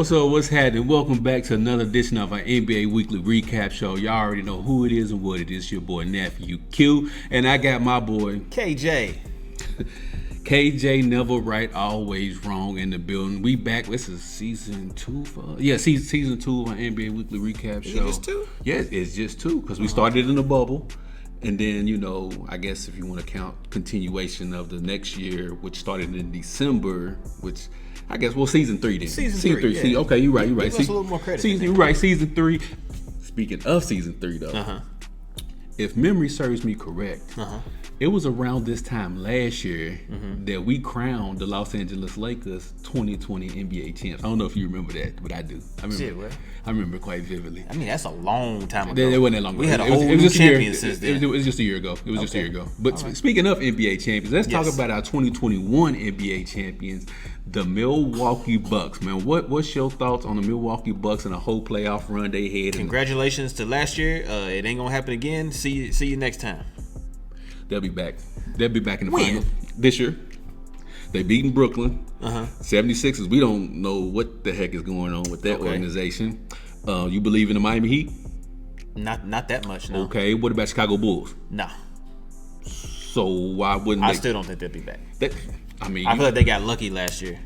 What's up? What's happening? Welcome back to another edition of our NBA Weekly Recap Show. Y'all already know who it is and what it is. Your boy Nephew Q, and I got my boy KJ. KJ never right, always wrong in the building. We back. This is season 2 season 2 of our NBA Weekly Recap Show. Is it just 2? Yes, it's just 2 because we started in a bubble. And then, I guess if you want to count continuation of the next year, which started in December, which I guess, season 3 then. Season 3. Yeah. Okay, you're right. Give us a little more credit. You're right, season 3. Speaking of season 3, though, if memory serves me correct, it was around this time last year that we crowned the Los Angeles Lakers 2020 NBA champs. I don't know if you remember that, but I do. I remember quite vividly. I mean, that's a long time ago. It wasn't that long ago. We had a whole new champion since then. It was just a year ago. But speaking of NBA champions, let's talk about our 2021 NBA champions, the Milwaukee Bucks. Man, what's your thoughts on the Milwaukee Bucks and the whole playoff run they had? Congratulations to last year. It ain't gonna happen again. See you next time. They'll be back. They'll be back in the finals this year. They beating Brooklyn. 76ers. We don't know what the heck is going on with that organization. You believe in the Miami Heat? Not that much, no. Okay. What about Chicago Bulls? No. So why wouldn't they? I still don't think they'll be back. I feel like they got lucky last year.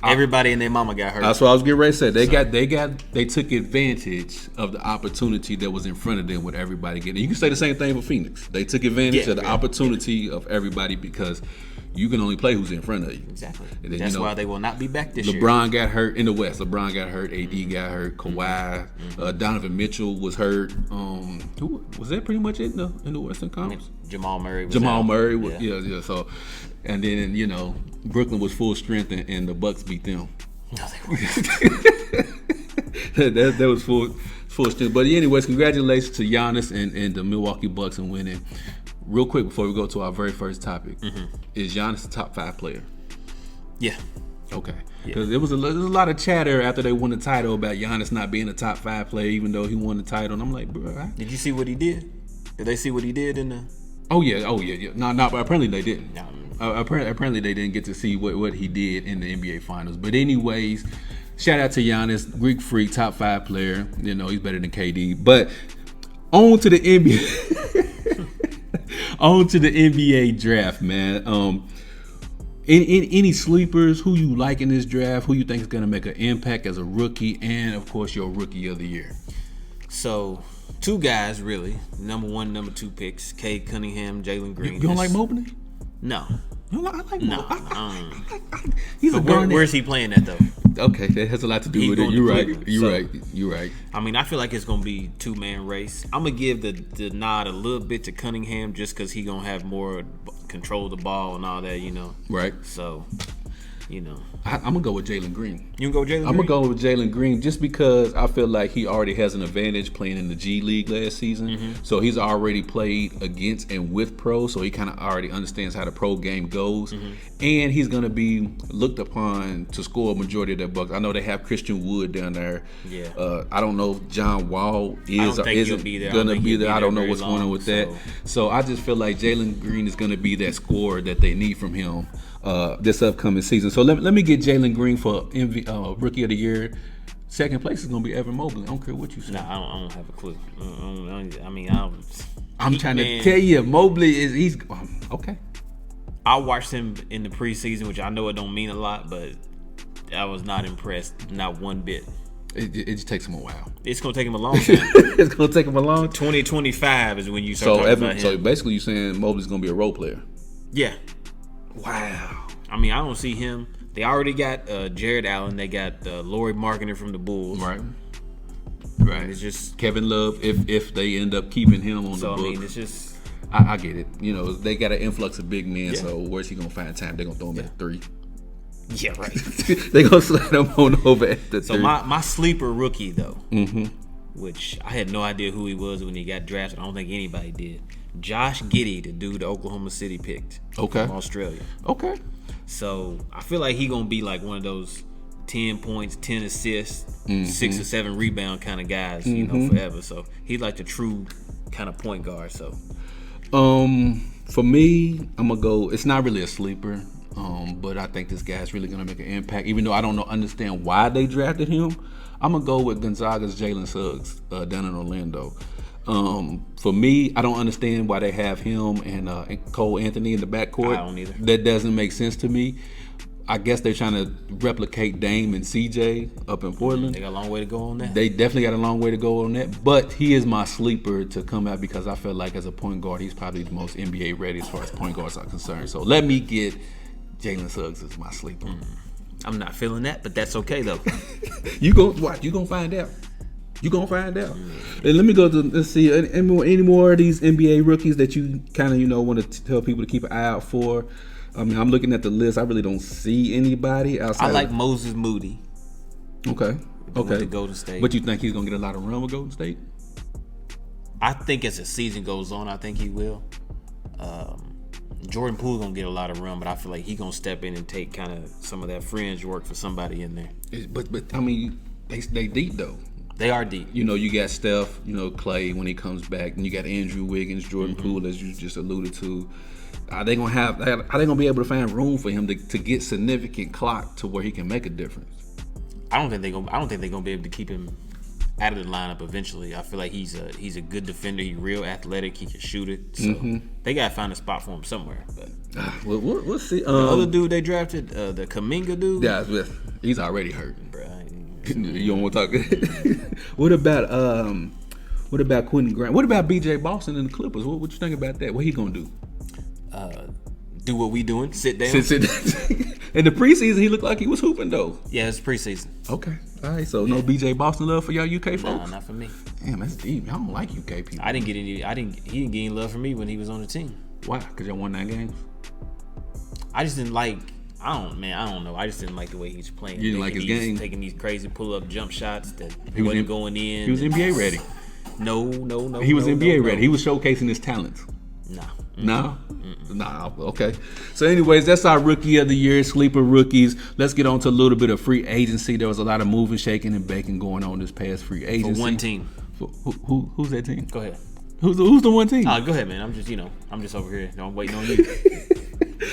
Everybody and their mama got hurt. That's what I was getting ready to say. They took advantage of the opportunity that was in front of them with everybody getting. You can say the same thing for Phoenix. They took advantage of the opportunity of everybody because you can only play who's in front of you. Exactly. Then, that's why they will not be back this year. LeBron got hurt in the West. LeBron got hurt. AD got hurt. Kawhi. Donovan Mitchell was hurt. Who was that? Pretty much it in the Western Conference. Jamal Murray. Yeah. So, and then Brooklyn was full strength and the Bucks beat them. No, they weren't. that was full strength. But anyways, congratulations to Giannis and the Milwaukee Bucks in winning. Real quick before we go to our very first topic, is Giannis a top 5 player? Yeah. Okay. Because there was a lot of chatter after they won the title about Giannis not being a top 5 player, even though he won the title. And I'm like, bro. Did you see what he did? Did they see what he did in the? Oh yeah. No, but apparently they didn't. No. Apparently they didn't get to see what he did in the NBA Finals. But anyways, shout out to Giannis, Greek freak, top 5 player. He's better than KD. But on to the NBA. On to the NBA draft, man. Any sleepers? Who you like in this draft? Who you think is going to make an impact as a rookie? And, of course, your rookie of the year. So, 2 guys, really. Number 1, number 2 picks. Cade Cunningham, Jalen Green. You don't like Mobley? No. I like Mobley. He's a where's he playing at, though? Okay, that has a lot to do with it. You're right. I mean, I feel like it's going to be 2-man race. I'm going to give the nod a little bit to Cunningham just because he's going to have more control of the ball and all that, Right. So, I'm going to go with Jalen Green. You can go with Jalen Green? I'm going to go with Jalen Green just because I feel like he already has an advantage playing in the G League last season. So he's already played against and with pros, so he kind of already understands how the pro game goes. And he's going to be looked upon to score a majority of their bucks. I know they have Christian Wood down there. Yeah. I don't know if John Wall is or isn't going to be there. I don't know what's going on with that. So I just feel like Jalen Green is going to be that scorer that they need from him this upcoming season. So let me get Jalen Green for Rookie of the Year. Second place is going to be Evan Mobley. I don't care what you say. No, I don't have a clue. I'm trying to tell you, Mobley he's okay. I watched him in the preseason, which I know it don't mean a lot, but I was not impressed, not one bit. It just takes him a while. It's going to take him a long time. It's going to take him a long time. 2025 is when you start talking about him. So basically you're saying Mobley's going to be a role player? Yeah. Wow. I mean, I don't see him. They already got Jared Allen. They got Lauri Markkanen from the Bulls. Right. It's just Kevin Love if they end up keeping him on the books. So, I mean, it's just... I get it. They got an influx of big men, so where's he going to find time? They're going to throw him at 3. Yeah, right. They're going to slide him on over at the 3. So my sleeper rookie, though, which I had no idea who he was when he got drafted. I don't think anybody did. Josh Giddey, the dude that Oklahoma City picked from Australia. Okay. So I feel like he's going to be like one of those 10 points, 10 assists, 6 or 7 rebound kind of guys, forever. So he's like the true kind of point guard. So for me, I'm gonna go. It's not really a sleeper. But I think this guy's really gonna make an impact. Even though I don't understand why they drafted him, I'm gonna go with Gonzaga's Jalen Suggs down in Orlando. For me, I don't understand why they have him and Cole Anthony in the backcourt. I don't either. That doesn't make sense to me. I guess they're trying to replicate Dame and CJ up in Portland. They got a long way to go on that. They definitely got a long way to go on that. But he is my sleeper to come out because I feel like as a point guard, he's probably the most NBA ready as far as point guards are concerned. So let me get Jalen Suggs as my sleeper. I'm not feeling that, but that's okay though. You gonna find out. You gonna find out. And let me go to let's see any more of these NBA rookies that you kind of want to tell people to keep an eye out for. I mean, I'm looking at the list. I really don't see anybody outside. I like Moses Moody. Okay. To Golden State. But you think he's gonna get a lot of run with Golden State? I think as the season goes on, I think he will. Jordan Poole gonna get a lot of run, but I feel like he gonna step in and take kind of some of that fringe work for somebody in there. But I mean, they deep though. They are deep. You got Steph, Clay when he comes back, and you got Andrew Wiggins, Jordan Poole, as you just alluded to. Are they gonna be able to find room for him to get significant clock to where he can make a difference? I don't think they're gonna be able to keep him out of the lineup eventually. I feel like he's a good defender. He's real athletic. He can shoot it. So they gotta find a spot for him somewhere. But we'll see. The other dude they drafted, the Kuminga dude. Yeah, he's already hurt. Bruh, you don't want to talk. What about Quentin Grant? What about BJ Boston and the Clippers? What you think about that? What he gonna do? Do what we doing? Sit down. Sit down. In the preseason, he looked like he was hooping though. Yeah, it's preseason. Okay, all right. So no BJ Boston love for y'all UK folks. Nah, not for me. Damn, that's deep. Y'all don't like UK people. He didn't get any love from me when he was on the team. Why? Because y'all won 9 games. I just didn't like. I don't know. I just didn't like the way he's playing. You didn't like his game? Taking these crazy pull-up jump shots that he wasn't going in. He was NBA ready. No. He was NBA ready. He was showcasing his talents. Nah. No? Nah, okay. So anyways, that's our Rookie of the Year, Sleeper Rookies. Let's get on to a little bit of free agency. There was a lot of moving, shaking, and baking going on this past free agency. For one team. Who's that team? Go ahead. Who's the one team? Go ahead, man. I'm just over here. I'm waiting on you.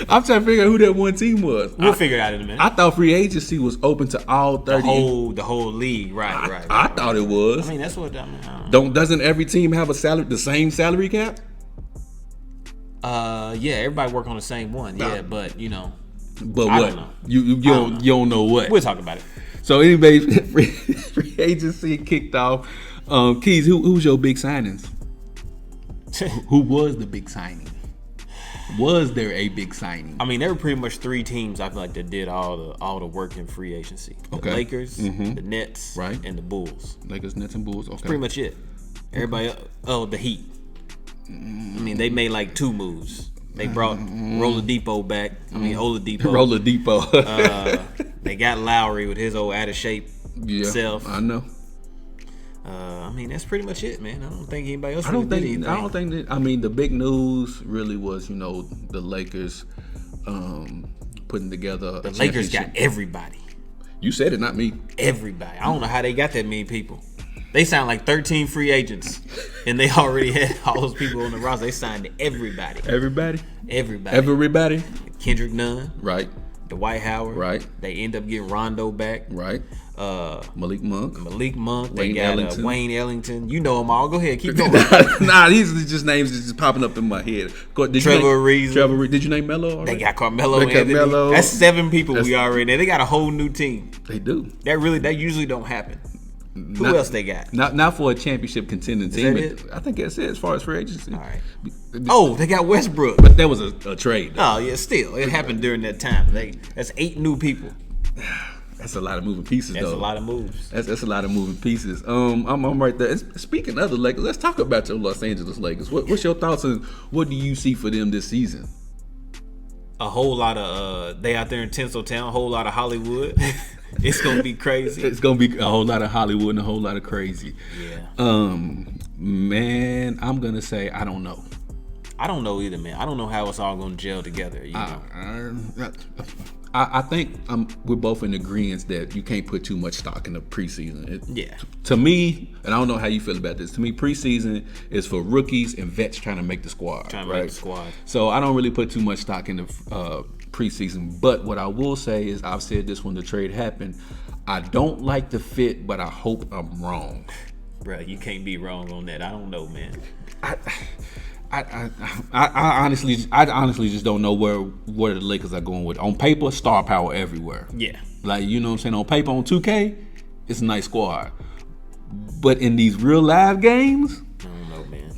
I'm trying to figure out who that one team was. I'll figure it out in a minute. I thought free agency was open to all 30. The whole league, right. I thought it was. I mean, that's what I mean. Doesn't every team have the same salary cap? Yeah, everybody work on the same one. Yeah, but But I what? don't know. You don't know what? We'll talk about it. So anyway, free agency kicked off. Keys, who's your big signings? Who was the big signing? Was there a big signing? I mean, there were pretty much 3 teams I feel like that did all the work in free agency. The Lakers, the Nets, right, and the Bulls. Lakers, Nets, and Bulls. Okay, that's pretty much it. Everybody. The Heat. I mean, they made like 2 moves. They brought Oladipo back. Oladipo. They got Lowry with his old out of shape self. I know. I mean, that's pretty much it, man. I don't think anybody else. I don't think that. I mean, the big news really was, the Lakers putting together. The Lakers got everybody. You said it, not me. Everybody. I don't know how they got that many people. They signed like 13 free agents, and they already had all those people on the roster. They signed everybody. Everybody. Kendrick Nunn. Right. Dwight Howard. Right. They end up getting Rondo back. Right. Malik Monk. They got Wayne Ellington. You know them all. Go ahead, keep going. These are just names that's just popping up in my head. Trevor Ariza. Did you name Melo already? They got Carmelo Anthony. That's 7 people we already know. They got a whole new team. They do. That usually don't happen. Who else they got? Not for a championship contending team. It? I think that's it as far as free agency. All right. Oh, they got Westbrook. But that was a trade. Oh yeah, still it happened during that time. That's 8 new people. That's a lot of moving pieces. That's a lot of moves. That's a lot of moving pieces. I'm right there. Speaking of the Lakers, let's talk about your Los Angeles Lakers. What's your thoughts on what do you see for them this season? A whole lot of they out there in Tinseltown. A whole lot of Hollywood. It's gonna be crazy. It's gonna be a whole lot of Hollywood and a whole lot of crazy. Yeah. Man, I'm gonna say I don't know. I don't know either, man. I don't know how it's all gonna gel together. You know? I think we're both in agreement that you can't put too much stock in the preseason. To me, and I don't know how you feel about this. To me, preseason is for rookies and vets trying to make the squad. So I don't really put too much stock in the preseason. But what I will say is, I've said this when the trade happened. I don't like the fit, but I hope I'm wrong. Bro, you can't be wrong on that. I don't know, man. I honestly just don't know where the Lakers are going with. On paper, star power everywhere. Yeah. Like, you know what I'm saying? On paper, on 2K, it's a nice squad. But in these real live games, I don't know, man.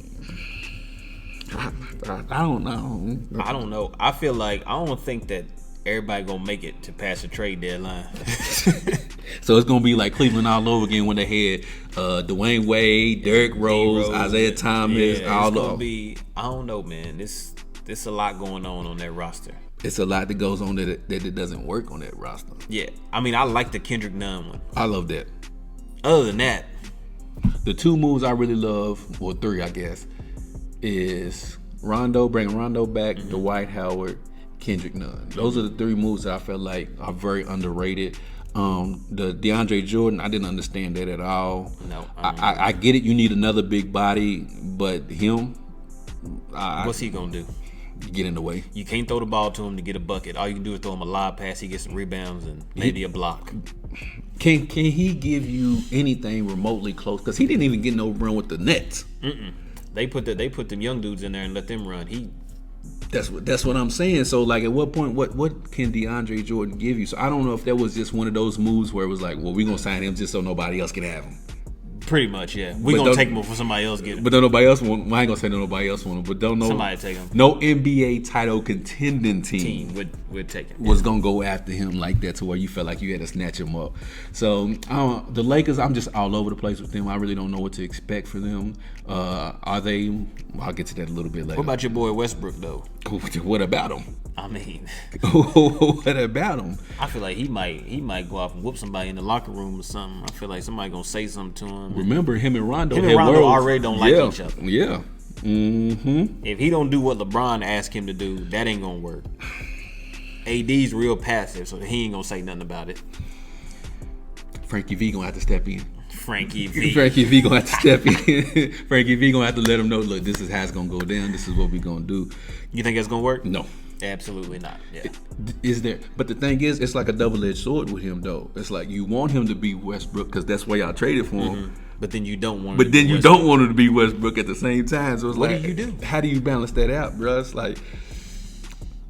I don't know. I don't know. I feel like I don't think that everybody gonna make it to pass the trade deadline. So it's gonna be like Cleveland all over again when they had Dwayne Wade, Derrick Rose, Isaiah Thomas. Yeah, it's gonna be. I don't know, man. This a lot going on that roster. It's a lot that goes on that it doesn't work on that roster. Yeah, I mean, I like the Kendrick Nunn one. I love that. Other than that, the two moves I really love, or three, I guess, is bringing Rondo back, Dwight Howard, Kendrick Nunn. Those are the three moves that I feel like are very underrated. The DeAndre Jordan, I didn't understand that at all. No, I get it. You need another big body, but him, what's he gonna do? Get in the way. You can't throw the ball to him to get a bucket. All you can do is throw him a lob pass. He gets some rebounds and maybe a block. Can he give you anything remotely close? Because he didn't even get no run with the Nets. They put them young dudes in there and let them run. That's what I'm saying. So, like, at what point, what can DeAndre Jordan give you? So I don't know if that was just one of those moves where it was like, well, we're gonna sign him just so nobody else can have him. Pretty much, yeah. We're gonna take him before somebody else get him. But don't nobody else want him. I ain't gonna say nobody else want him, but don't know somebody take him. No NBA title contending team would take him. Was gonna go after him like that to where you felt like you had to snatch him up. So the Lakers, I'm just all over the place with them. I really don't know what to expect for them. Are they? I'll get to that a little bit later. What about your boy Westbrook though? What about him? I mean, what about him? I feel like he might go off and whoop somebody in the locker room or something. I feel like somebody gonna say something to him. Remember, him and Rondo already don't like each other. Yeah. If he don't do what LeBron asked him to do, that ain't gonna work. AD's real passive, so he ain't gonna say nothing about it. Frankie V gonna have to step in. Frankie V gonna have to step in. Frankie V gonna have to let him know, look, this is how it's gonna go down. This is what we gonna do. You think it's gonna work? No. Absolutely not. Yeah. Is there? But the thing is, it's like a double-edged sword with him, though. It's like you want him to be Westbrook because that's why y'all traded for him. But then you don't want. Don't want him to be Westbrook at the same time. So it's what do you do? How do you balance that out, bro? It's like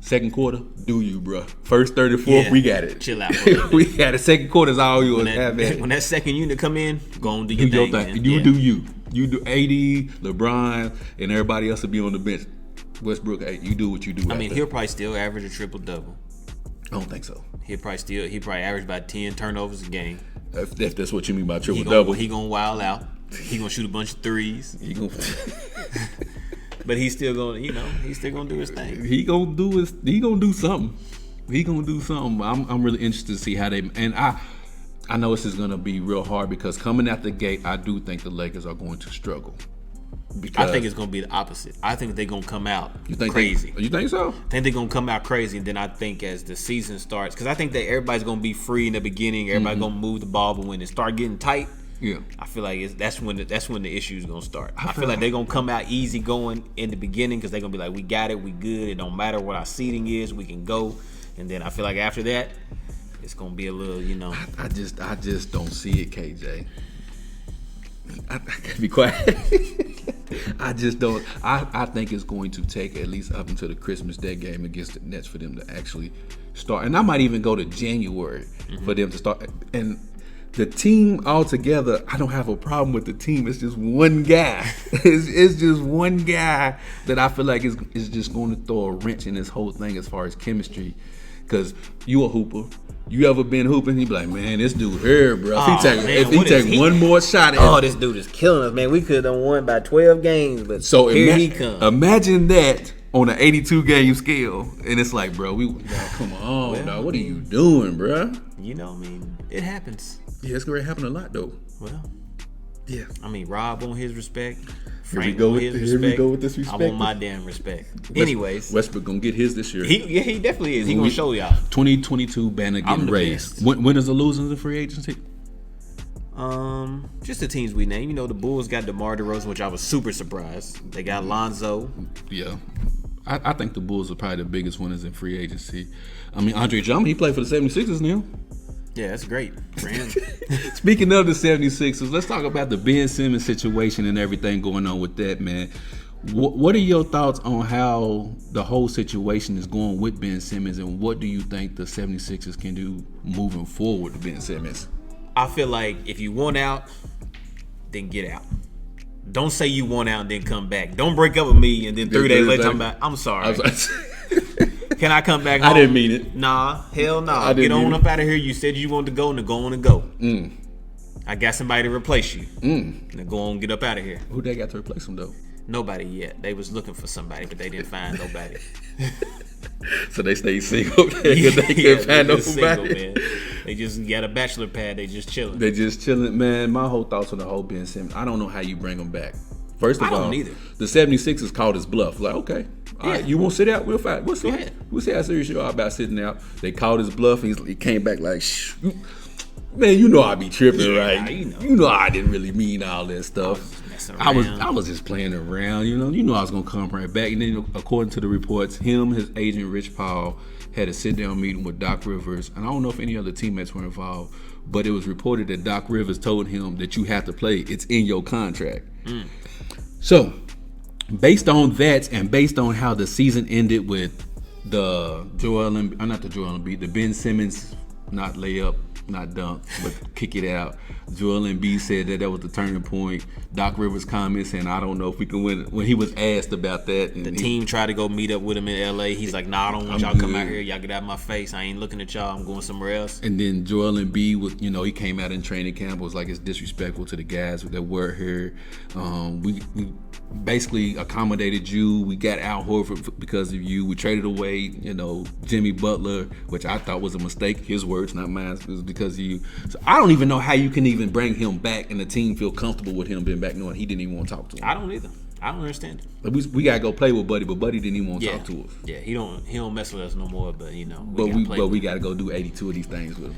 second quarter, do you, bro? First, third, and fourth, we got it. Chill out. We got it. Second quarter is all yours. When that second unit come in, go on do your thing. You do you. You do AD, LeBron, and everybody else will be on the bench. Westbrook, hey, you do what you do. I mean, he'll probably still average a triple-double. I don't think so. He'll probably average about 10 turnovers a game. If that's what you mean by triple-double. He gonna wild out. He gonna shoot a bunch of threes. But he's still gonna do his thing. He gonna do something. I'm really interested to see how they, and I know this is gonna be real hard because coming out the gate, I do think the Lakers are going to struggle. I think it's going to be the opposite. I think they're going to come out crazy. You think so? I think they're going to come out crazy, and then I think as the season starts, because I think that everybody's going to be free in the beginning, everybody's going to move the ball, but when it start getting tight, I feel like that's when the issues going to start. I feel like they're going to come out easy going in the beginning because they're going to be like, we got it, we good, it don't matter what our seating is, we can go. And then I feel like after that, it's going to be a little, I just don't see it, KJ. I gotta be quiet. I just don't. I think it's going to take at least up until the Christmas Day game against the Nets for them to actually start. And I might even go to January for them to start. And the team altogether, I don't have a problem with the team. It's just one guy. It's just one guy that I feel like is just going to throw a wrench in this whole thing as far as chemistry. Because you a hooper. You ever been hooping? He be like, man, this dude here, bro. If he take one more shot at this dude is killing us, man. We could have won by 12 games, but here he comes. Imagine that on an 82-game scale. And it's like, bro, come on, dog. What are you doing, bro? I mean, it happens. Yeah, it's going to happen a lot, though. Well, Yeah. I mean, Rob on his respect. Here we go with this respect. I want my damn respect. Anyways, Westbrook gonna get his this year. He definitely is. He gonna show y'all. 2022 banner getting raised. When is the losers in free agency? Just the teams we name. You know, the Bulls got DeMar DeRozan, which I was super surprised. They got Lonzo. Yeah. I think the Bulls are probably the biggest winners in free agency. I mean, Andre Drummond, he played for the 76ers now. Yeah, that's great. Speaking of the 76ers, let's talk about the Ben Simmons situation and everything going on with that, man. What are your thoughts on how the whole situation is going with Ben Simmons, and what do you think the 76ers can do moving forward with Ben Simmons? I feel like if you want out, then get out. Don't say you want out and then come back. Don't break up with me and then 3 days later talking about, I'm sorry. Can I come back home? I didn't mean it. Nah, hell nah. Get on up out of here. You said you wanted to go, and go on and go. I got somebody to replace you. Now go on and get up out of here. Who they got to replace him, though? Nobody yet. They was looking for somebody, but they didn't find nobody. So they stayed single. They couldn't find nobody. Single, man. They just got a bachelor pad. They just chilling. Man, my whole thoughts on the whole Ben Simmons, I don't know how you bring him back. First of all, the 76ers called his bluff. Like, okay, all right, you won't sit out? We'll fight. We'll see how serious you are about sitting out. They called his bluff, and he came back like, shh. Man, you know I be tripping, right? You know I didn't really mean all that stuff. I was just playing around, you know I was gonna come right back. And then, according to the reports, his agent Rich Paul had a sit-down meeting with Doc Rivers, and I don't know if any other teammates were involved, but it was reported that Doc Rivers told him that you have to play. It's in your contract. So, based on that, and based on how the season ended with the Ben Simmons not layup, not dunk, but kick it out. Joel Embiid said that was the turning point. Doc Rivers' comments saying, I don't know if we can win. When he was asked about that. The team tried to go meet up with him in L.A. He's like, nah, I don't want y'all to come out here. Y'all get out of my face. I ain't looking at y'all. I'm going somewhere else. And then Joel Embiid, he came out in training camp, was like, it's disrespectful to the guys that were here. We basically accommodated you. We got Al Horford because of you. We traded away, Jimmy Butler, which I thought was a mistake. His words, not mine. It was because of you. So I don't even know how you can even bring him back and the team feel comfortable with him being back, knowing he didn't even want to talk to him. I don't either. I don't understand it. We gotta go play with Buddy, but Buddy didn't even want to talk to us. Yeah, he don't mess with us no more. But we gotta go do 82 of these things with him.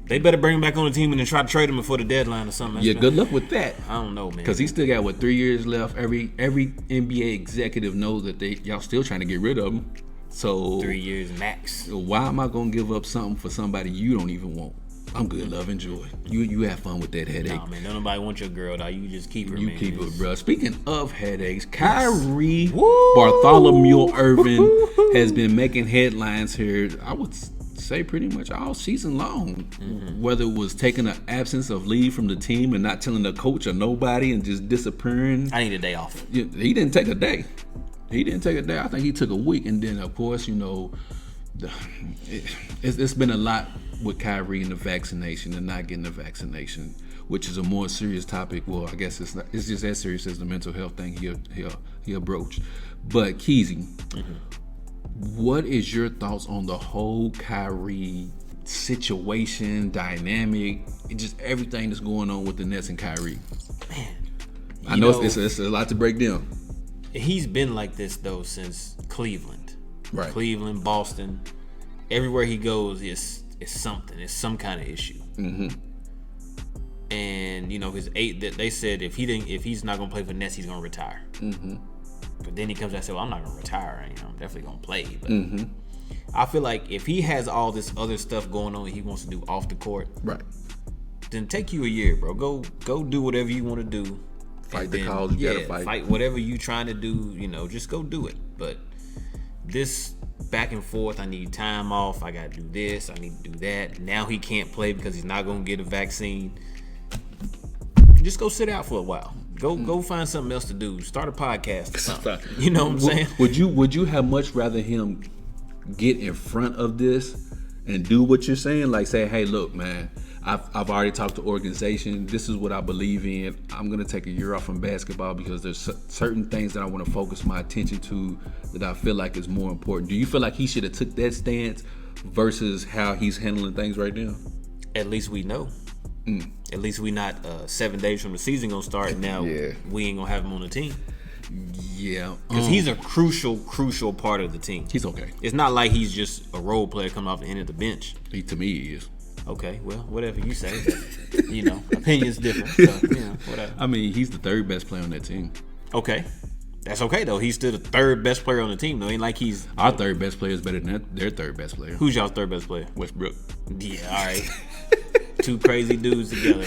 They better bring him back on the team and then try to trade him before the deadline or something. Good luck with that. I don't know, man. Because he still got 3 years left. Every NBA executive knows that y'all still trying to get rid of him. So 3 years max. Why am I gonna give up something for somebody you don't even want? I'm good, love, enjoy. You have fun with that headache. Nah, man, don't nobody want your girl, dog. You just keep her, man. You keep her, bro. Speaking of headaches, Kyrie Bartholomew Irving has been making headlines here, I would say pretty much all season long. Whether it was taking an absence of leave from the team and not telling the coach or nobody and just disappearing. I need a day off. He didn't take a day. I think he took a week. And then, of course, it's been a lot with Kyrie and the vaccination and not getting the vaccination, which is a more serious topic. Well, I guess it's just as serious as the mental health thing he broached. But Keezy, what is your thoughts on the whole Kyrie situation, dynamic, just everything that's going on with the Nets and Kyrie? Man, I know it's a lot to break down. He's been like this though since Cleveland. Right. Cleveland, Boston, everywhere he goes is something. It's some kind of issue. And his they said if he's not gonna play for Nets, he's gonna retire. But then he comes out and says, well, I'm not gonna retire. I'm definitely gonna play. But I feel like if he has all this other stuff going on that he wants to do off the court, right, then take you a year, bro. Go do whatever you want to do. Fight the cause you gotta fight. Fight whatever you trying to do. Just go do it. But this back and forth, I need time off, I gotta do this, I need to do that. Now he can't play because he's not gonna get a vaccine. Just go sit out for a while. Go find something else to do. Start a podcast or something. You know what I'm saying? Would you have much rather him get in front of this and do what you're saying? Like say, hey, look, man, I've already talked to organization. This is what I believe in. I'm gonna take a year off from basketball because there's certain things that I want to focus my attention to that I feel like is more important. Do you feel like he should have took that stance versus how he's handling things right now? At least we know. At least we not 7 days from the season gonna start. And now we ain't gonna have him on the team. Yeah, because he's a crucial part of the team. He's okay. It's not like he's just a role player coming off the end of the bench. To me, he is. Okay, well, whatever you say. Opinions different. So, whatever. I mean, he's the third best player on that team. Okay. That's okay, though. He's still the third best player on the team, though. Ain't like he's... Our third best player is better than their third best player. Who's y'all's third best player? Westbrook. Yeah, all right. Two crazy dudes together.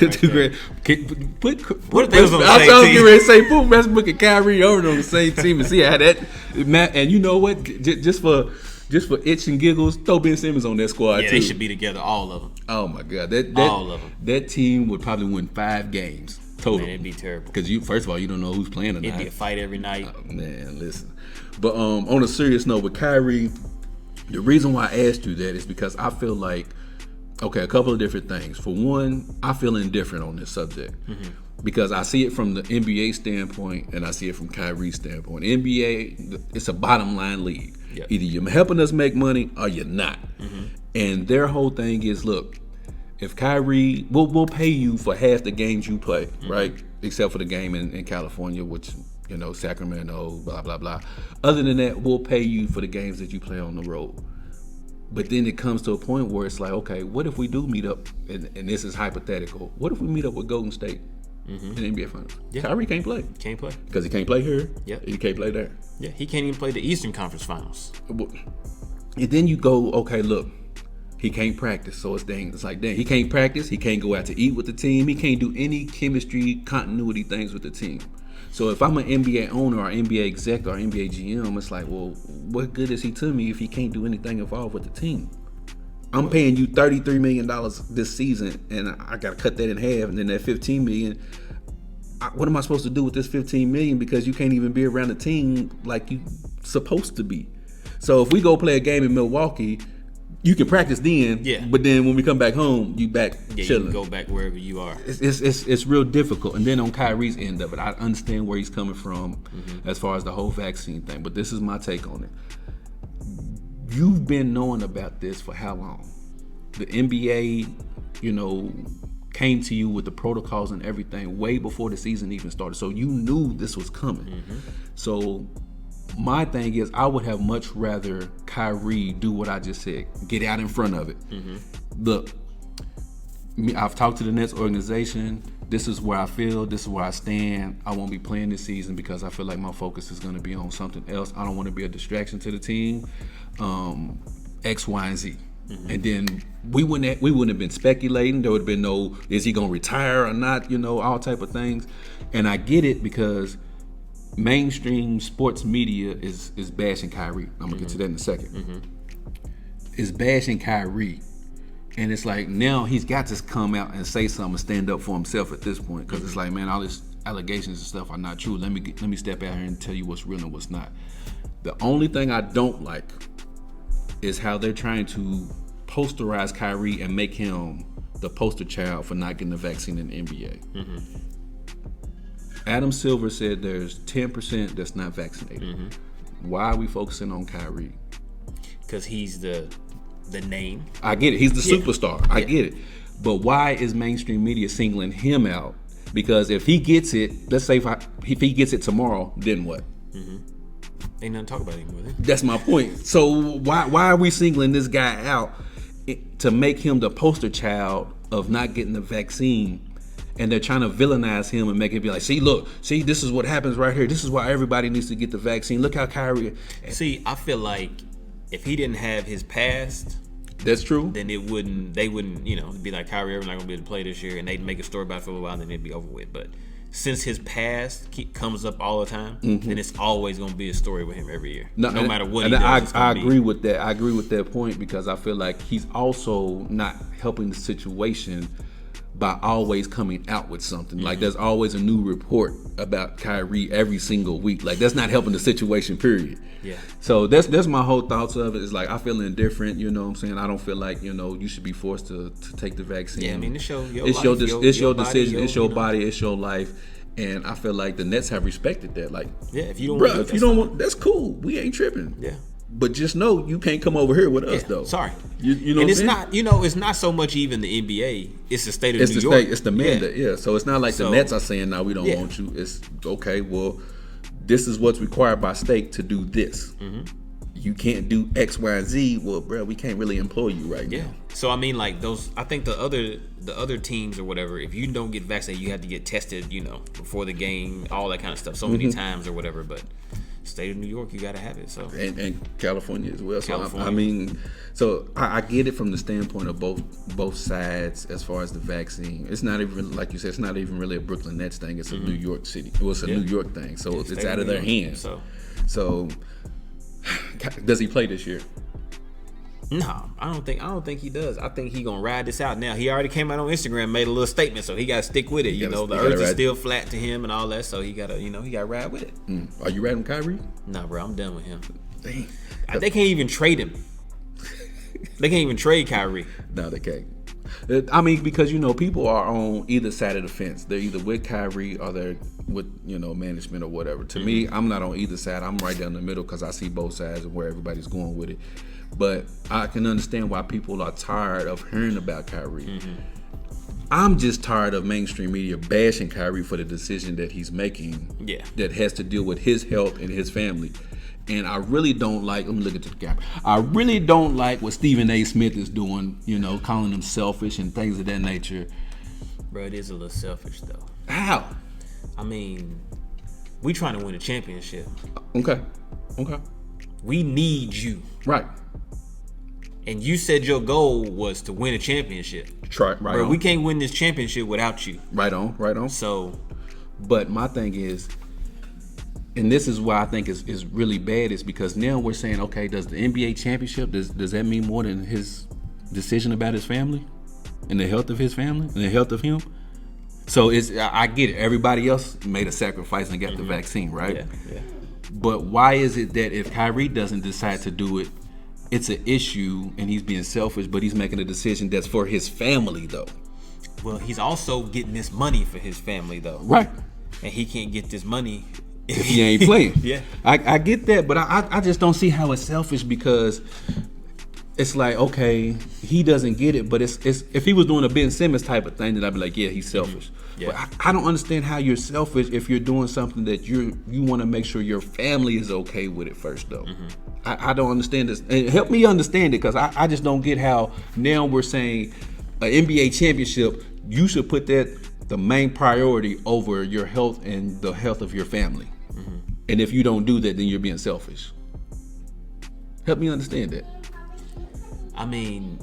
What if they was on the same team? I was getting ready to say, put Westbrook and Kyrie Irving on the same team and see how that... And you know what? Just for itch and giggles, throw Ben Simmons on that squad, too. Yeah, they should be together, all of them. Oh, my God. All of them. That team would probably win 5 games. Total. Man, it'd be terrible. Because first of all, you don't know who's playing or not. It'd be a fight every night. Man, listen. But on a serious note, with Kyrie, the reason why I asked you that is because I feel like, a couple of different things. For one, I feel indifferent on this subject. Because I see it from the NBA standpoint and I see it from Kyrie's standpoint. NBA, it's a bottom line league. Yep. Either you're helping us make money or you're not. And their whole thing is, look, if Kyrie, we'll pay you for half the games you play, right? Except for the game in California, which, Sacramento, blah, blah, blah. Other than that, we'll pay you for the games that you play on the road. But then it comes to a point where it's like, okay, what if we do meet up, and this is hypothetical, what if we meet up with Golden State in the NBA Finals? Yeah. Kyrie can't play. Can't play. Because he can't play here. Yep. He can't play there. Yeah, he can't even play the Eastern Conference Finals. And then you go, okay, look, he can't practice, so it's like, dang, he can't practice, he can't go out to eat with the team, he can't do any chemistry, continuity things with the team. So if I'm an NBA owner or NBA exec or NBA GM, it's like, well, what good is he to me if he can't do anything involved with the team? I'm paying you $33 million this season, and I got to cut that in half, and then that $15 million, what am I supposed to do with this $15 million because you can't even be around the team like you supposed to be? So if we go play a game in Milwaukee, you can practice then, but then when we come back home, you back chilling. You can go back wherever you are. It's real difficult. And then on Kyrie's end of it, I understand where he's coming from as far as the whole vaccine thing, but this is my take on it. You've been knowing about this for how long? The NBA, came to you with the protocols and everything way before the season even started. So you knew this was coming. So my thing is, I would have much rather Kyrie do what I just said, get out in front of it. Look, I've talked to the Nets organization. This is where I feel. This is where I stand. I won't be playing this season because I feel like my focus is going to be on something else. I don't want to be a distraction to the team. X, Y, and Z. And then we wouldn't have been speculating. There would have been no, is he going to retire or not? All type of things. And I get it because mainstream sports media is bashing Kyrie. I'm gonna get to that in a second. Is bashing Kyrie, and it's like now he's got to come out and say something, and stand up for himself at this point, because it's like, man, all these allegations and stuff are not true. Let me step out here and tell you what's real and what's not. The only thing I don't like is how they're trying to posterize Kyrie and make him the poster child for not getting the vaccine in the NBA. Adam Silver said there's 10% that's not vaccinated. Why are we focusing on Kyrie? Because he's the name. I get it. He's the superstar. I get it. But why is mainstream media singling him out? Because if he gets it, let's say if he gets it tomorrow, then what? Ain't nothing to talk about anymore. Then. That's my point. So why are we singling this guy out to make him the poster child of not getting the vaccine? And they're trying to villainize him and make it be like, see, this is what happens right here. This is why everybody needs to get the vaccine. Look how Kyrie. See, I feel like if he didn't have his past, that's true. Then they wouldn't, it'd be like Kyrie Irving not gonna be able to play this year, and they'd make a story about it for a while, and then it'd be over with. But since his past comes up all the time, then it's always gonna be a story with him every year, no matter what he does. I agree with that. I agree with that point because I feel like he's also not helping the situation by always coming out with something. Like there's always a new report about Kyrie every single week. Like that's not helping the situation, period. Yeah. So that's my whole thoughts of it. It's like I feel indifferent, you know what I'm saying? I don't feel like, you should be forced to take the vaccine. Yeah, I mean, it's your decision, it's your body, it's your life. And I feel like the Nets have respected that. Like, yeah, if you don't want, that's cool. We ain't tripping. Yeah. But just know you can't come over here with us though. Sorry. You know, and it's not, it's not so much even the NBA. It's the state of New York. It's the mandate. Yeah. So it's not like the Nets are saying, "No, we don't want you." It's okay. Well, this is what's required by state to do this. Mm-hmm. You can't do X, Y, and Z. Well, bro, we can't really employ you right now. So I mean, like those. I think the other teams or whatever. If you don't get vaccinated, you have to get tested. Before the game, all that kind of stuff. So many times or whatever. But state of New York, you got to have it. So and California as well. So I mean, I get it from the standpoint of both sides as far as the vaccine. It's not even like you said. It's not even really a Brooklyn Nets thing. It's a New York City. Well, it's a New York thing. So it's out of their hands. So does he play this year? No, I don't think he does. I think he gonna ride this out. Now he already came out on Instagram, made a little statement, so he gotta stick with it. The earth is still flat to him and all that, so he gotta ride with it. Are you riding Kyrie? Nah, bro, I'm done with him. Dang. They can't even trade him. They can't even trade Kyrie. No, they can't. I mean, because people are on either side of the fence. They're either with Kyrie or they're with management or whatever. To me, I'm not on either side. I'm right down the middle because I see both sides and where everybody's going with it. But I can understand why people are tired of hearing about Kyrie. I'm just tired of mainstream media bashing Kyrie for the decision that he's making. Yeah. That has to deal with his health and his family. And I really don't like, let me look at the camera. I really don't like what Stephen A. Smith is doing, calling him selfish and things of that nature. Bro, it is a little selfish though. How? I mean, we trying to win a championship. Okay. We need you. Right. And you said your goal was to win a championship. Right Bro, on. we can't win this championship without you. Right on. So. But my thing is, and this is why I think is really bad, is because now we're saying, okay, does the NBA championship, does that mean more than his decision about his family and the health of his family and the health of him? So I get it. Everybody else made a sacrifice and got the vaccine, right? Yeah. But why is it that if Kyrie doesn't decide to do it, it's an issue and he's being selfish, but he's making a decision that's for his family, though? Well, he's also getting this money for his family, though. Right. And he can't get this money if he ain't playing. Yeah. I get that, but I just don't see how it's selfish, because it's like, okay, he doesn't get it, but it's if he was doing a Ben Simmons type of thing, then I'd be like, yeah, he's selfish. Yeah. But I don't understand how you're selfish if you're doing something that you want to make sure your family is okay with it first, though. I don't understand this. And help me understand it, because I just don't get how now we're saying an NBA championship, you should put that the main priority over your health and the health of your family. And if you don't do that, then you're being selfish. Help me understand that. I mean,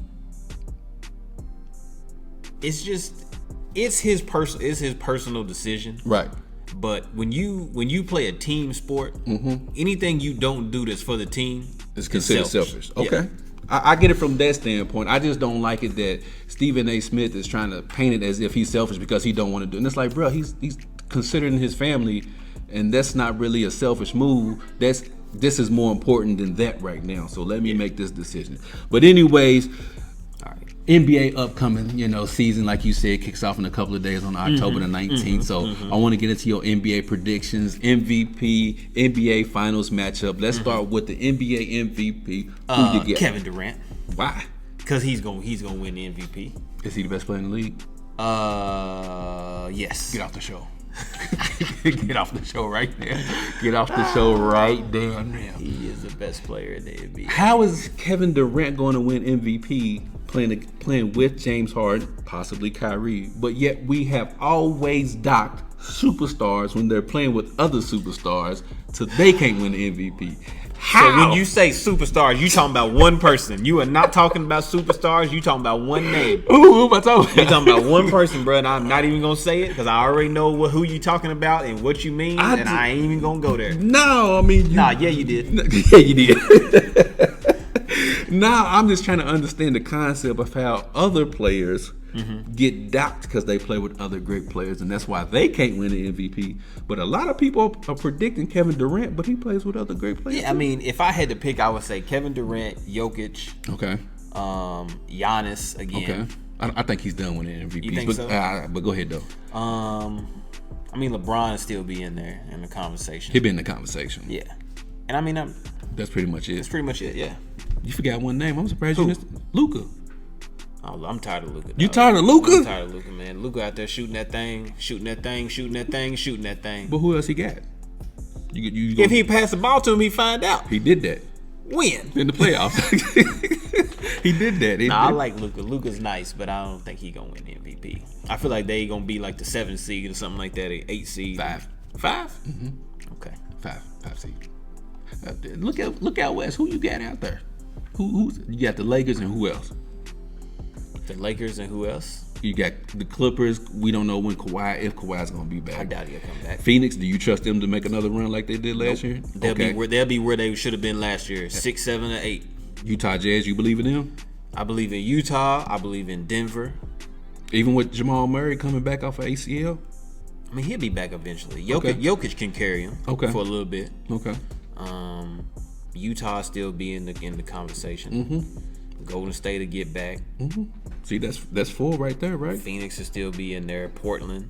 it's his personal decision. Right. But when you play a team sport, anything you don't do that's for the team is considered selfish. Okay. Yeah. I get it from that standpoint. I just don't like it that Stephen A. Smith is trying to paint it as if he's selfish because he don't want to do it. And it's like, bro, he's considering his family, and that's not really a selfish move. This is more important than that right now. So let me make this decision. But anyways, all right, NBA upcoming, season, like you said, kicks off in a couple of days on October the 19th. So I want to get into your NBA predictions, MVP, NBA Finals matchup. Let's start with the NBA MVP. Who you get? Kevin Durant. Why? Because he's gonna win the MVP. Is he the best player in the league? Yes. Get off the show. Get off the show right there. Get off the show right there. He is the best player in the NBA. How is Kevin Durant going to win MVP playing with James Harden, possibly Kyrie, but yet we have always docked superstars when they're playing with other superstars so they can't win the MVP? How? So when you say superstars, you talking about one person. You are not talking about superstars. You talking about one name. Who am I talking about? You talking about one person, bro. And I'm not even gonna say it because I already know who you talking about and what you mean, and I ain't even gonna go there. No, I mean, yeah, you did. Yeah, you did. Now I'm just trying to understand the concept of how other players get docked because they play with other great players, and that's why they can't win the MVP. But a lot of people are predicting Kevin Durant, but he plays with other great players. Yeah, I mean, if I had to pick, I would say Kevin Durant, Jokic, okay, Giannis again. Okay, I think he's done winning MVP. You think so? But go ahead though. I mean, LeBron still be in there in the conversation. He'd be in the conversation. Yeah, and I mean, That's pretty much it. That's pretty much it. Yeah. You forgot one name. I'm surprised you missed Luka. Oh, I'm tired of Luka. You tired of Luka? I'm tired of Luka, man. Luka out there shooting that thing. But who else he got? If he passed the ball to him, he'd find out. He did that. When? In the playoffs. He did that. I like Luka. Luka's nice, but I don't think he gonna win the MVP. I feel like they gonna be like the 7th seed or something like that, 8th seed. 5. 5? Mm-hmm. Okay. 5 seed. Look out west. Who you got out there? Who you got? The Lakers and who else? The Lakers and who else? You got the Clippers. We don't know if Kawhi's gonna be back. I doubt he'll come back. Phoenix, do you trust them to make another run like they did last year? They'll be where they should have been last year. 6, 7, or 8. Utah Jazz, you believe in them? I believe in Utah. I believe in Denver. Even with Jamal Murray coming back off of ACL? I mean, he'll be back eventually. Jokic can carry him for a little bit. Okay. Utah still be in the conversation. Mm-hmm. Golden State to get back. Mm-hmm. See, that's 4 right there, right? Phoenix will still be in there. Portland.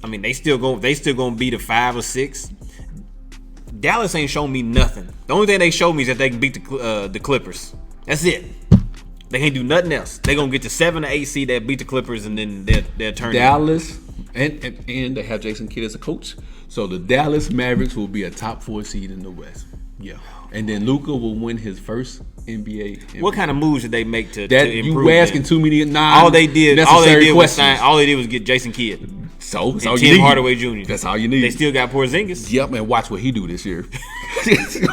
I mean, they still gonna be the 5 or 6. Dallas ain't shown me nothing. The only thing they showed me is that they can beat the Clippers. That's it. They can't do nothing else. They gonna get to 7 or 8 seed that beat the Clippers, and then they'll turn Dallas, and they have Jason Kidd as a coach. So the Dallas Mavericks will be a top 4 seed in the West. Yeah, and then Luka will win his first NBA. What kind of moves did they make to improve? You asking too many all they did was get Jason Kidd. So Tim Hardaway Jr. That's all you need. They still got Porzingis. Yep, and watch what he do this year.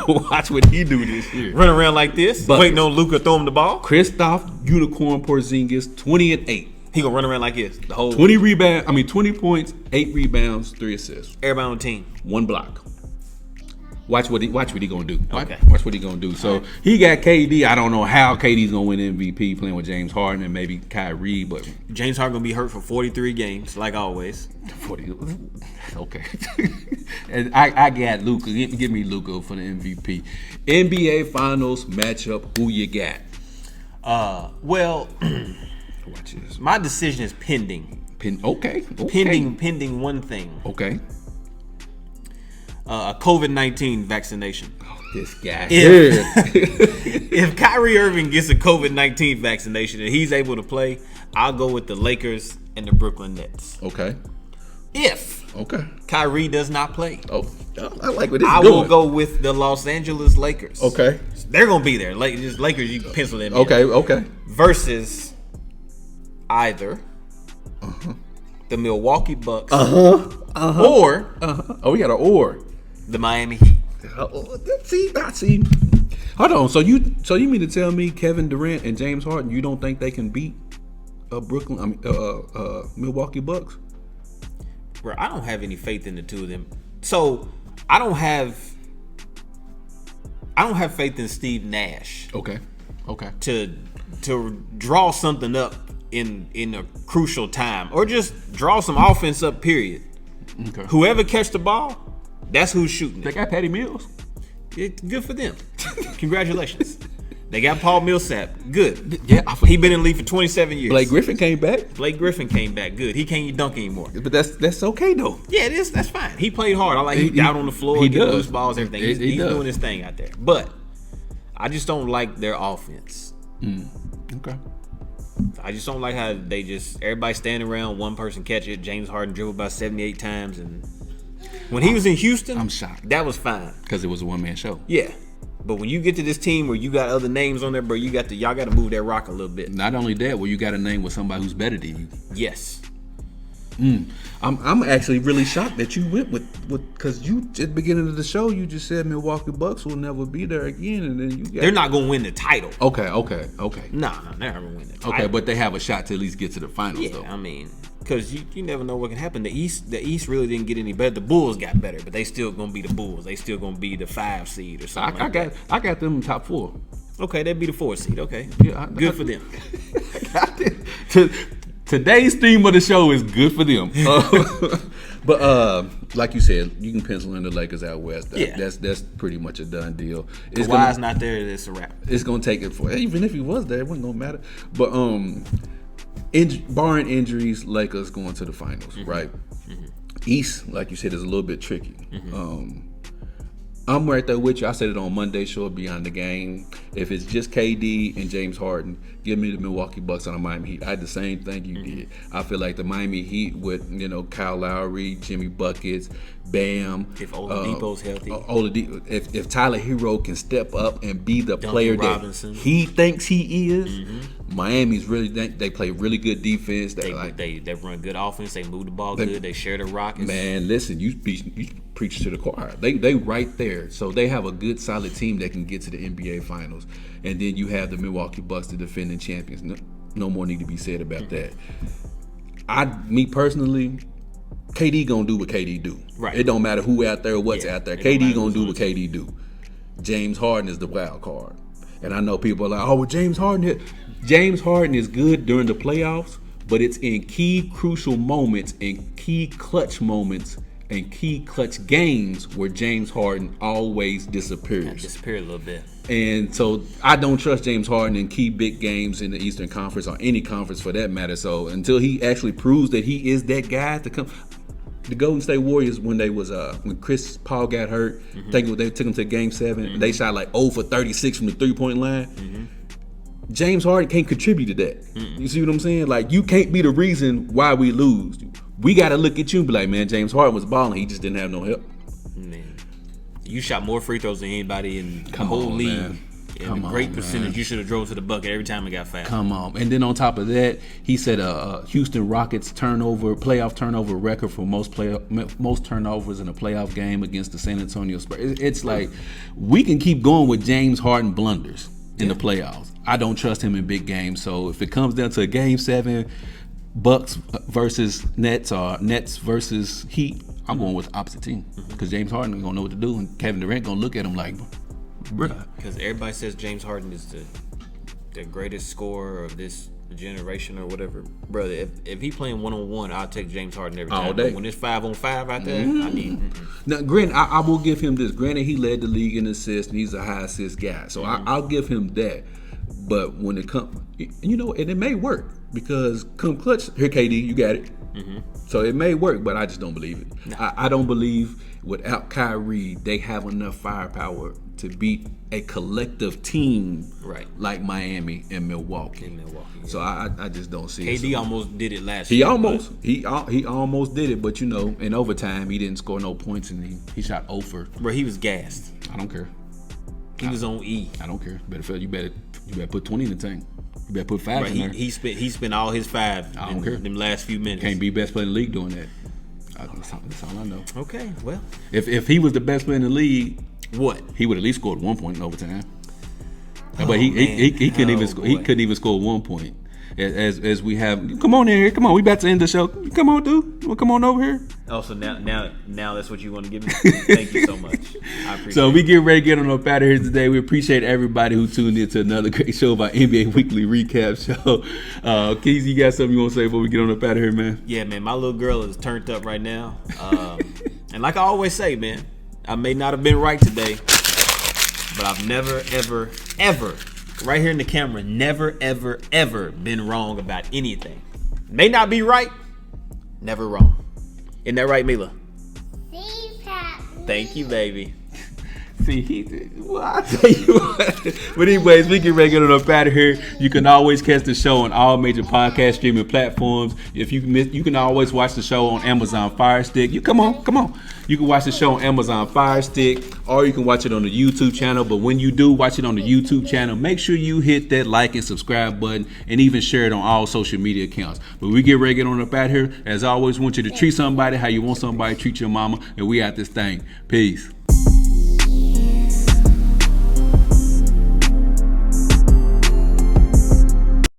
Watch what he do this year. Run around like this, waiting on Luka throw him the ball. Kristaps Unicorn Porzingis, 20 and 8. He gonna run around like this the whole 20 points, 8 rebounds, 3 assists. Everybody on the team. 1 block. Watch what he gonna do. Okay. Watch what he gonna do. So he got KD. I don't know how KD's gonna win MVP playing with James Harden and maybe Kyrie, but James Harden gonna be hurt for 43 games, like always. 40. Okay. And I got Luka. Give me Luka for the MVP. NBA Finals matchup. Who you got? Well, watch this. My decision is pending. Okay. Pending one thing. Okay. A COVID-19 vaccination. Oh, this guy. If Kyrie Irving gets a COVID-19 vaccination and he's able to play, I'll go with the Lakers and the Brooklyn Nets. Okay. If Kyrie does not play, I like what this is I will go with the Los Angeles Lakers. Okay. They're gonna be there. Lakers, you can pencil them in. Okay. Versus either the Milwaukee Bucks or oh, we got an or. The Miami Heat. See. Hold on. So you mean to tell me Kevin Durant and James Harden, you don't think they can beat Milwaukee Bucks? Bro, I don't have any faith in the two of them. So I don't have faith in Steve Nash. Okay. To draw something up in a crucial time, or just draw some offense up. Period. Okay. Whoever catch the ball, that's who's shooting. They got Patty Mills. It's good for them. Congratulations. They got Paul Millsap. Good. Yeah, he been in the league for 27 years. Blake Griffin came back. Good. He can't dunk anymore. But that's okay though. Yeah, it is. That's fine. He played hard. I like he out on the floor. He does loose balls, everything. He's doing his thing out there. But I just don't like their offense. Okay. I just don't like how everybody standing around, one person catch it. James Harden dribbled about 78 times, and when he was in Houston, I'm shocked. That was fine because it was a one-man show. Yeah, but when you get to this team where you got other names on there, bro, y'all got to move that rock a little bit. Not only that, well, you got a name with somebody who's better than you. Yes. I'm actually really shocked that you went with because you at the beginning of the show you just said Milwaukee Bucks will never be there again, and then they're not gonna win the title. Okay. Nah, they're not gonna win the title. Okay, but they have a shot to at least get to the finals. Yeah, though. I mean, because you never know what can happen. The East really didn't get any better. The Bulls got better, but they still gonna be the Bulls. They still gonna be the 5 seed or something. I got them top 4. Okay, they'd be the 4 seed. Okay, yeah, good for them. I got it. Today's theme of the show is good for them. But like you said, you can pencil in the Lakers out west. That's pretty much a done deal. Kawhi's not there, it's a wrap. It's gonna take it for even if he was there, it wasn't gonna matter. But barring injuries, Lakers going to the finals, right? East, like you said, is a little bit tricky. I'm right there with you. I said it on Monday's show, Beyond the Game. If it's just KD and James Harden, give me the Milwaukee Bucks on the Miami Heat. I had the same thing you did. I feel like the Miami Heat with, Kyle Lowry, Jimmy Buckets, Bam. If Oladipo's healthy. If Tyler Hero can step up and be the player Robinson. That he thinks he is, Miami's really, they play really good defense. They run good offense. They move the ball good. They share the rock. Man, listen, you preach to the choir. They right there. So they have a good, solid team that can get to the NBA Finals. And then you have the Milwaukee Bucks, the defending champions. No more need to be said about that. Me personally, KD gonna do what KD do. Right. It don't matter who out there or what's out there. KD gonna do what KD do. James Harden is the wild card. And I know people are like, oh, well, James Harden is good during the playoffs, but it's in key crucial moments and key clutch moments and key clutch games where James Harden always disappears. Disappear a little bit. And so I don't trust James Harden in key big games in the Eastern Conference or any conference for that matter. So until he actually proves that he is that guy to come. The Golden State Warriors, when Chris Paul got hurt, they took him to Game 7, and they shot like 0 for 36 from the 3-point line. James Harden can't contribute to that. You see what I'm saying? Like, you can't be the reason why we lose. We got to look at you and be like, man, James Harden was balling. He just didn't have no help. Man, you shot more free throws than anybody in the whole league. Man. And a great percentage. You should have drove to the bucket every time it got fouled. Come on. And then on top of that, he said Houston Rockets playoff turnover record for most turnovers in a playoff game against the San Antonio Spurs. It's like, we can keep going with James Harden blunders in the playoffs. I don't trust him in big games. So if it comes down to a Game 7, Bucks versus Nets or Nets versus Heat, I'm going with the opposite team. Because James Harden ain't going to know what to do, and Kevin Durant going to look at him like, bruh. Because everybody says James Harden is the greatest scorer of this generation or whatever. Brother, if he playing one-on-one, I'll take James Harden every time. All day. When it's 5-on-5 out there, I need... Now, granted, I will give him this. Granted, he led the league in assists, and he's a high assist guy. So I'll give him that. But when it comes... and it may work. Because come clutch, here, KD, you got it. So it may work, but I just don't believe it. No. I don't believe without Kyrie, they have enough firepower to beat a collective team like Miami and Milwaukee. Yeah. So I just don't see it. KD almost did it last year. He almost did it, but in overtime he didn't score no points and he shot 0 for. Bro, he was gassed. I don't care. He was on E. I don't care. You better put 20 in the tank. You better put 5 in there. He spent all his 5 I don't care. Them last few minutes. Can't be best player in the league doing that. That's all I know. Okay, well. If he was the best player in the league, what? He would at least scored 1 point in overtime. But he couldn't even score. He couldn't even score 1 point. As we have, come on in here. Come on, we about to end the show. Come on, dude. Well, come on over here. Oh, so now that's what you want to give me? Thank you so much. I appreciate so we get ready to get on up out of here today. We appreciate everybody who tuned in to another great show of our NBA Weekly Recap show. Keys, you got something you want to say before we get on up out of here, man? Yeah, man. My little girl is turned up right now. And like I always say, man, I may not have been right today, but I've never, ever, ever, right here in the camera, never, ever, ever been wrong about anything. May not be right, never wrong. Isn't that right, Mila? Thank you, baby. See, I'll tell you what. But anyways, we get ready to get up out of here. You can always catch the show on all major podcast streaming platforms. If you miss, you can always watch the show on Amazon Fire Stick. Come on. You can watch the show on Amazon Fire Stick, or you can watch it on the YouTube channel. But when you do watch it on the YouTube channel, make sure you hit that like and subscribe button, and even share it on all social media accounts. But we get ready to get on up out of here. As always, want you to treat somebody how you want somebody to treat your mama, and we at this thing. Peace.